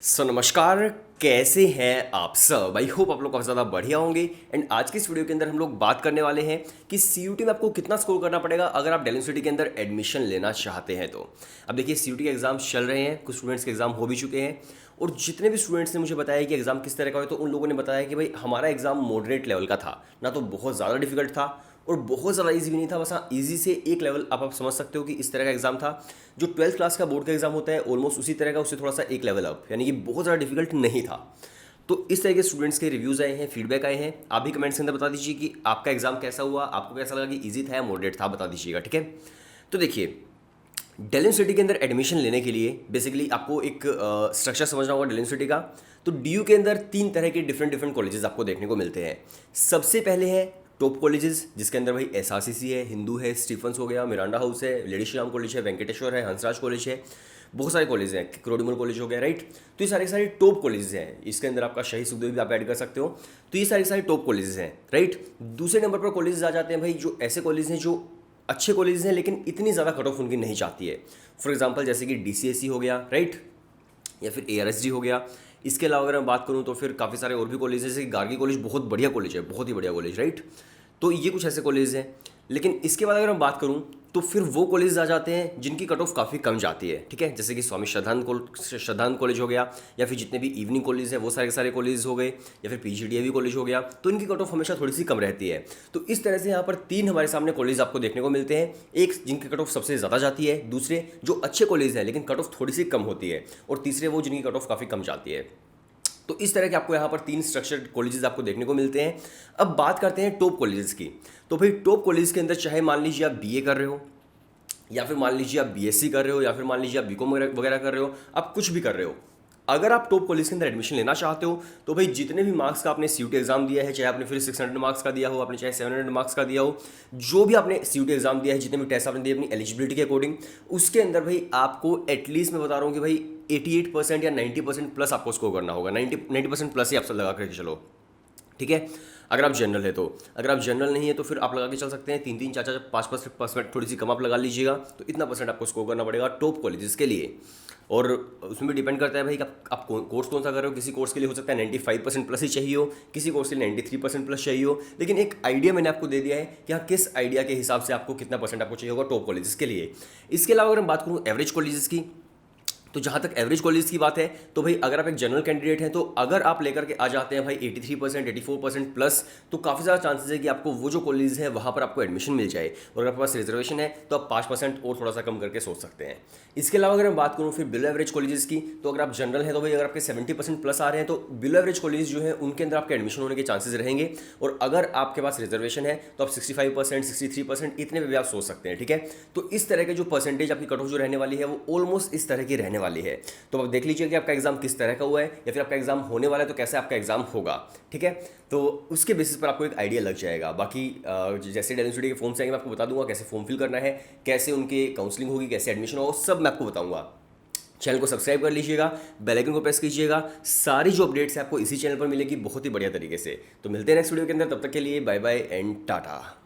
नमस्कार। कैसे हैं आप सब? आई होप आप लोग काफ़ी ज़्यादा बढ़िया होंगे। एंड आज की इस वीडियो के अंदर हम लोग बात करने वाले हैं कि सीयूटी में आपको कितना स्कोर करना पड़ेगा अगर आप डेल यूनिवर्सिटी के अंदर एडमिशन लेना चाहते हैं। तो अब देखिए, सीयूटी के एग्जाम चल रहे हैं, कुछ स्टूडेंट्स के एग्जाम हो भी चुके हैं। और जितने भी स्टूडेंट्स ने मुझे बताया कि एग्ज़ाम किस तरह का हो, तो उन लोगों ने बताया कि भाई हमारा एग्ज़ाम मॉडरेट लेवल का था, ना तो बहुत ज़्यादा डिफिकल्ट था और बहुत ज़्यादा इजी भी नहीं था। बस हाँ, ईजी से एक लेवल आप समझ सकते हो कि इस तरह का एग्जाम था। जो 12th क्लास का बोर्ड का एग्जाम होता है ऑलमोस्ट उसी तरह का, उससे थोड़ा सा एक लेवल अप, यानी कि बहुत ज़्यादा डिफिकल्ट नहीं था। तो इस तरह के स्टूडेंट्स के रिव्यूज़ आए हैं, फीडबैक आए हैं। आप भी कमेंट्स के अंदर बता दीजिए कि आपका एग्जाम कैसा हुआ, आपको कैसा लगा, कि ईजी था या मॉडरेट था, बता दीजिएगा। ठीक है, तो देखिए, डेल यूनिवर्सिटी के अंदर एडमिशन लेने के लिए बेसिकली आपको एक स्ट्रक्चर समझना होगा डेल यूनिवर्सिटी का। तो डीयू के अंदर तीन तरह के डिफरेंट डिफरेंट कॉलेजेस आपको देखने को मिलते हैं। सबसे पहले है टॉप कॉलेजेस, जिसके अंदर भाई एसआरसीसी है, हिंदू है, स्टीफन्स हो गया, मिरांडा हाउस है, लेडी श्री राम कॉलेज है, वेंकटेश्वर है, हंसराज कॉलेज है, बहुत सारे कॉलेज हैं, क्रोडिमल कॉलेज हो गया, राइट। तो ये सारे सारे टॉप कॉलेजेस हैं। इसके अंदर आपका शहीद सुखदेव भी आप ऐड कर सकते हो। तो ये सारे सारे टॉप कॉलेजेस हैं, राइट। दूसरे नंबर पर कॉलेजेस आ जाते हैं भाई, जो ऐसे कॉलेज हैं जो अच्छे कॉलेज हैं लेकिन इतनी ज़्यादा कट ऑफ उनकी नहीं चाहती है। फॉर एग्जांपल जैसे कि डीसीएससी हो गया, राइट, या फिर एआरएसडी हो गया। इसके अलावा अगर मैं बात करूं तो फिर काफ़ी सारे और भी कॉलेज हैं, जैसे कि गार्गी कॉलेज बहुत बढ़िया कॉलेज है, बहुत ही बढ़िया कॉलेज, राइट। तो ये कुछ ऐसे कॉलेज हैं। लेकिन इसके बाद अगर मैं बात करूं तो फिर वो कॉलेज आ जाते हैं जिनकी कट ऑफ काफ़ी कम जाती है, ठीक है। जैसे कि स्वामी श्रद्धानंद कॉलेज हो गया, या फिर जितने भी इवनिंग कॉलेज हैं वो सारे के सारे कॉलेज हो गए, या फिर पीजीडीएवी कॉलेज हो गया। तो इनकी कट ऑफ हमेशा थोड़ी सी कम रहती है। तो इस तरह से यहाँ पर तीन हमारे सामने कॉलेज आपको देखने को मिलते हैं। एक जिनकी कट ऑफ सबसे ज़्यादा जाती है, दूसरे जो अच्छे कॉलेज हैं लेकिन कट ऑफ थोड़ी सी कम होती है, और तीसरे वो जिनकी कट ऑफ काफ़ी कम जाती है। तो इस तरह के आपको यहाँ पर तीन स्ट्रक्चर्ड कॉलेजेस आपको देखने को मिलते हैं। अब बात करते हैं टॉप कॉलेजेस की। तो भाई टॉप कॉलेज के अंदर चाहे मान लीजिए आप बीए कर रहे हो, या फिर मान लीजिए आप बीएससी कर रहे हो, या फिर मान लीजिए आप बीकॉम वगैरह कर रहे हो, आप कुछ भी कर रहे हो, अगर आप टॉप कॉलेज के अंदर एडमिशन लेना चाहते हो तो भाई जितने भी मार्क्स का आपने सीयूटी एग्जाम दिया है, चाहे आपने फिर 600 मार्क्स का दिया हो, आपने चाहे 700 मार्क्स का दिया हो, जो भी आपने सीयूटी एग्जाम दिया है, जितने भी टेस्ट आपने दिए अपनी एलिजिबिलिटी के अकॉर्डिंग, उसके अंदर भाई आपको एटलीस्ट मैं बता रहा हूँ कि भाई 88% या 90% प्लस आपको स्कोर करना होगा। 90% प्लस ही आप सब लगा करके चलो, ठीक है। अगर आप जनरल है तो, अगर आप जनरल नहीं है तो फिर आप लगा के चल सकते हैं 3 3 4 4 5% थोड़ी सी कम आप लगा लीजिएगा। तो इतना परसेंट आपको स्कोर करना पड़ेगा टॉप कॉलेजेस के लिए। और उसमें भी डिपेंड करता है भाई कि आप कोर्स कौन सा कर रहे हो। किसी कोर्स के लिए हो सकता है 95% प्लस ही चाहिए हो, किसी कोर्स के लिए 93% प्लस चाहिए हो। लेकिन एक आइडिया मैंने आपको दे दिया है कि हाँ, किस आइडिया के हिसाब से आपको कितना परसेंट आपको चाहिए होगा टॉप कॉलेजेस के लिए। इसके अलावा अगर मैं बात करूँ एवरेज कॉलेजेस की, तो जहाँ तक एवरेज कॉलेज की बात है, तो भाई अगर आप एक जनरल कैंडिडेट हैं तो अगर आप लेकर के आ जाते हैं भाई 83% 84% प्लस, तो काफ़ी ज़्यादा चांसेस है कि आपको वो जो कॉलेज है वहाँ पर आपको एडमिशन मिल जाए। और अगर आपके पास रिजर्वेशन है तो आप 5% और थोड़ा सा कम करके सोच सकते हैं। इसके अलावा अगर मैं बात करूँ फिर बिलो एवरेज कॉलेजेस की, तो अगर आप जनरल हैं तो भाई अगर आपके 70% प्लस आ रहे हैं तो बिलो एवरेज कॉलेज जो है उनके अंदर आपके एडमिशन होने के चांसेस रहेंगे। और अगर आपके पास रिजर्वेशन है तो आप 65% 63% इतने में भी आप सोच सकते हैं, ठीक है। तो इस तरह के जो परसेंटेज आपकी कट ऑफ जो रहने वाली है वो ऑलमोस्ट इस तरह की रहने वाली है। तो अब देख लीजिए कि आपका एग्जाम किस तरह का हुआ है, या फिर आपका एग्जाम होने वाला है तो कैसे आपका एग्जाम होगा, ठीक है। तो उसके बेसिस पर आपको एक आइडिया लग जाएगा। बाकी जैसे डेल यूनिवर्सिटी के फॉर्म्स आएंगे मैं आपको बता दूंगा कैसे फॉर्म फिल करना है, कैसे उनके काउंसलिंग होगी, कैसे एडमिशन होगा, सब मैं आपको बताऊंगा। चैनल को सब्सक्राइब कर लीजिएगा, बेल आइकन को प्रेस कीजिएगा। सारी जो अपडेट्स है आपको इसी चैनल पर मिलेगी बहुत ही बढ़िया तरीके से। तो मिलते हैं नेक्स्ट वीडियो के अंदर, तब तक के लिए बाय बाय एंड टाटा।